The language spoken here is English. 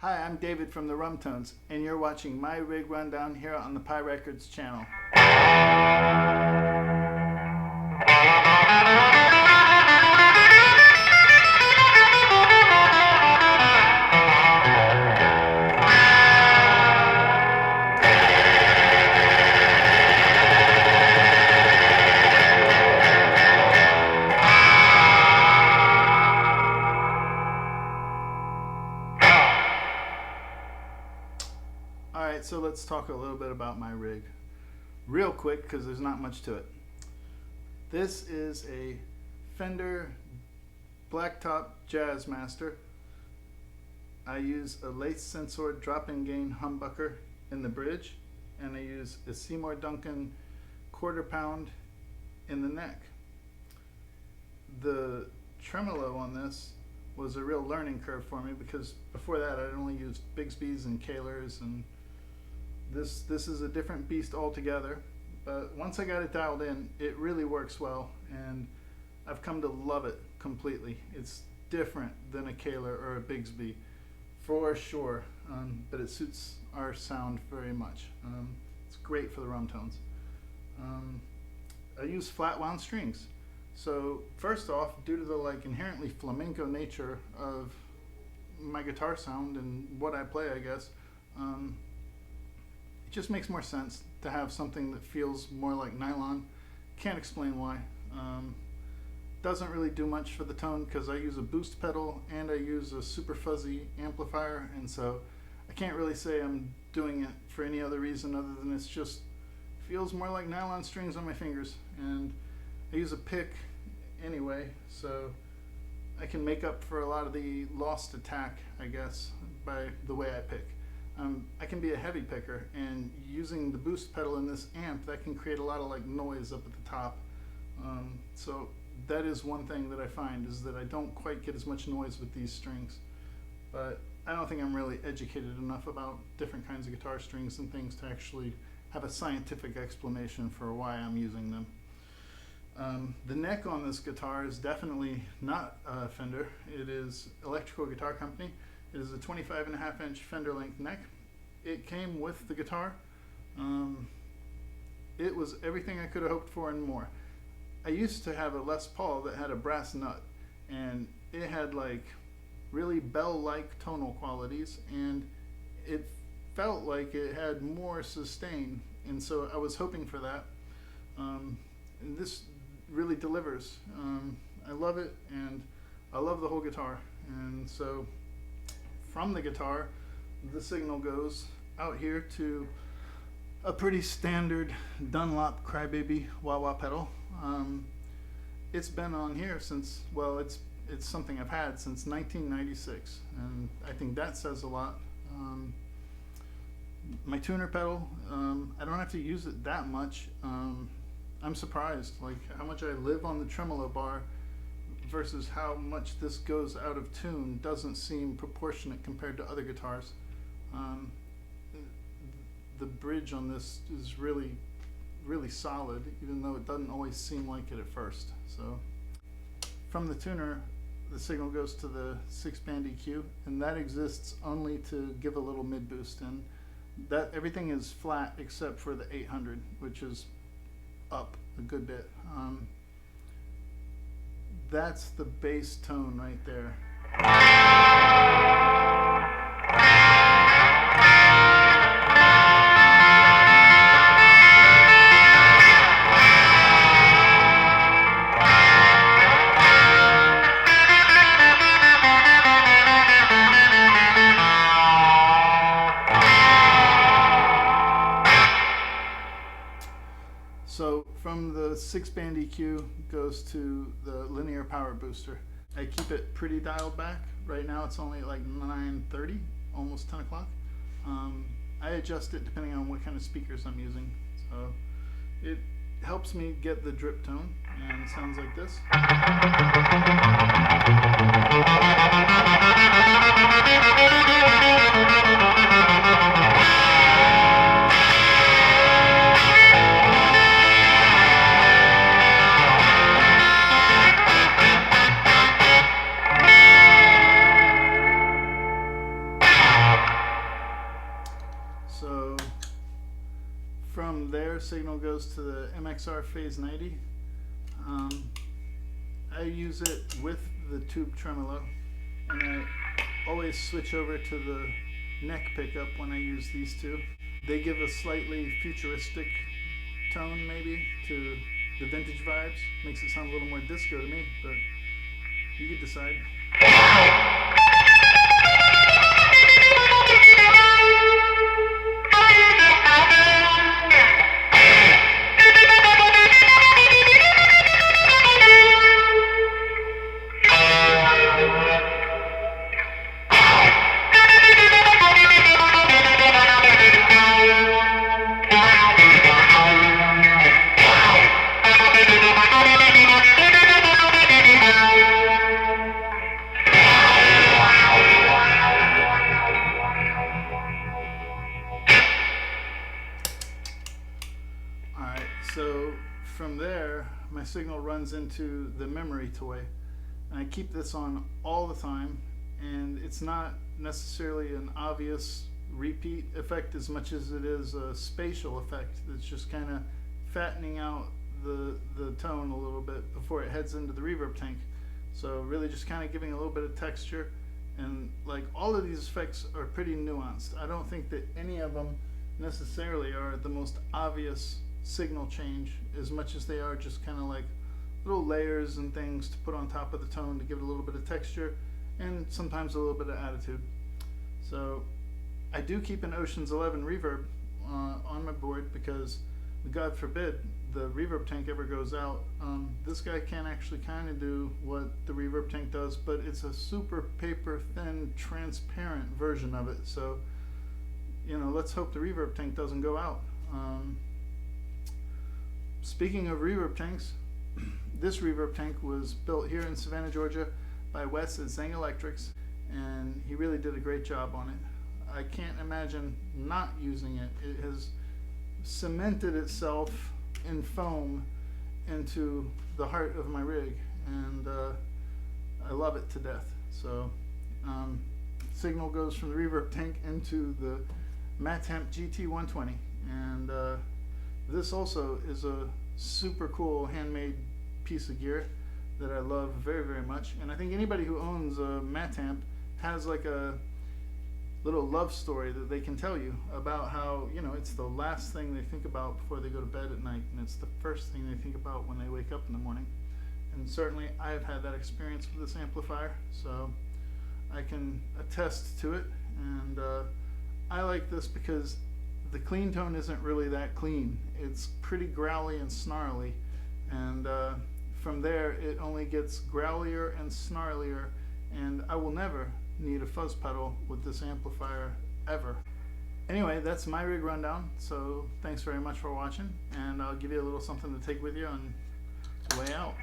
Hi, I'm David from the Rumtones, and you're watching my rig rundown here on the Pi Records channel. Alright, so let's talk a little bit about my rig. Real quick, because there's not much to it. This is a Fender Blacktop Jazzmaster. I use a lace sensor drop-in gain humbucker in the bridge, and I use a Seymour Duncan quarter pound in the neck. The tremolo on this was a real learning curve for me, because before that I'd only used Bigsby's and Kahlers, and this is a different beast altogether. But once I got it dialed in, it really works well, and I've come to love it completely. It's different than a Kahler or a Bigsby for sure, but it suits our sound very much. It's great for the Rumtones. I use flat wound strings. So first off, due to the inherently flamenco nature of my guitar sound and what I play, I guess, it just makes more sense to have something that feels more like nylon. Can't explain why. Doesn't really do much for the tone, because I use a boost pedal and I use a super fuzzy amplifier, and so I can't really say I'm doing it for any other reason other than it's just feels more like nylon strings on my fingers. And I use a pick anyway, so I can make up for a lot of the lost attack, I guess, by the way I pick. I can be a heavy picker, and using the boost pedal in this amp, that can create a lot of noise up at the top. So that is one thing that I find, is that I don't quite get as much noise with these strings. But I don't think I'm really educated enough about different kinds of guitar strings and things to actually have a scientific explanation for why I'm using them. The neck on this guitar is definitely not Fender. It is Electrical Guitar Company. It is a 25.5-inch Fender length neck. It came with the guitar. It was everything I could have hoped for and more. I used to have a Les Paul that had a brass nut, and it had really bell-like tonal qualities, and it felt like it had more sustain, and so I was hoping for that. And this really delivers. I love it, and I love the whole guitar. And so from the guitar, the signal goes out here to a pretty standard Dunlop Crybaby wah-wah pedal. It's been on here since, well, it's something I've had since 1996, and I think that says a lot. My tuner pedal, I don't have to use it that much. I'm surprised how much I live on the tremolo bar versus how much this goes out of tune doesn't seem proportionate compared to other guitars. The bridge on this is really solid, even though it doesn't always seem like it at first. So from the tuner, the signal goes to the 6-band EQ, and that exists only to give a little mid boost, and that everything is flat except for the 800, which is up a good bit. That's the bass tone right there. So from the 6-band EQ goes to the linear power booster. I keep it pretty dialed back. Right now it's only 9:30, almost 10 o'clock. I adjust it depending on what kind of speakers I'm using. So it helps me get the drip tone, and it sounds like this. there, signal goes to the MXR Phase 90. I use it with the tube tremolo, and I always switch over to the neck pickup when I use these two. They give a slightly futuristic tone, maybe, to the vintage vibes. Makes it sound a little more disco to me, but you could decide. Alright, so from there, my signal runs into the memory toy, and I keep this on all the time, and it's not necessarily an obvious repeat effect as much as it is a spatial effect that's just kind of fattening out the tone a little bit before it heads into the reverb tank. So really just kind of giving a little bit of texture, and like all of these effects are pretty nuanced. I don't think that any of them necessarily are the most obvious signal change as much as they are just kind of like little layers and things to put on top of the tone to give it a little bit of texture and sometimes a little bit of attitude. So I do keep an Ocean's 11 reverb on my board because God forbid the reverb tank ever goes out. This guy can actually kind of do what the reverb tank does, but it's a super paper thin transparent version of it. So you know, let's hope the reverb tank doesn't go out. Speaking of reverb tanks, this reverb tank was built here in Savannah, Georgia by Wes at Zeng Electrics, and he really did a great job on it. I can't imagine not using it. It has cemented itself in foam into the heart of my rig, and I love it to death. So signal goes from the reverb tank into the Matemp GT120, and this also is a super cool handmade piece of gear that I love very, very much. And I think anybody who owns a Matemp has like a little love story that they can tell you about how, you know, it's the last thing they think about before they go to bed at night, and it's the first thing they think about when they wake up in the morning. And certainly I've had that experience with this amplifier, so I can attest to it. And I like this because the clean tone isn't really that clean. It's pretty growly and snarly, and from there it only gets growlier and snarlier, and I will never need a fuzz pedal with this amplifier ever. Anyway, that's my rig rundown, so thanks very much for watching, and I'll give you a little something to take with you on the way out.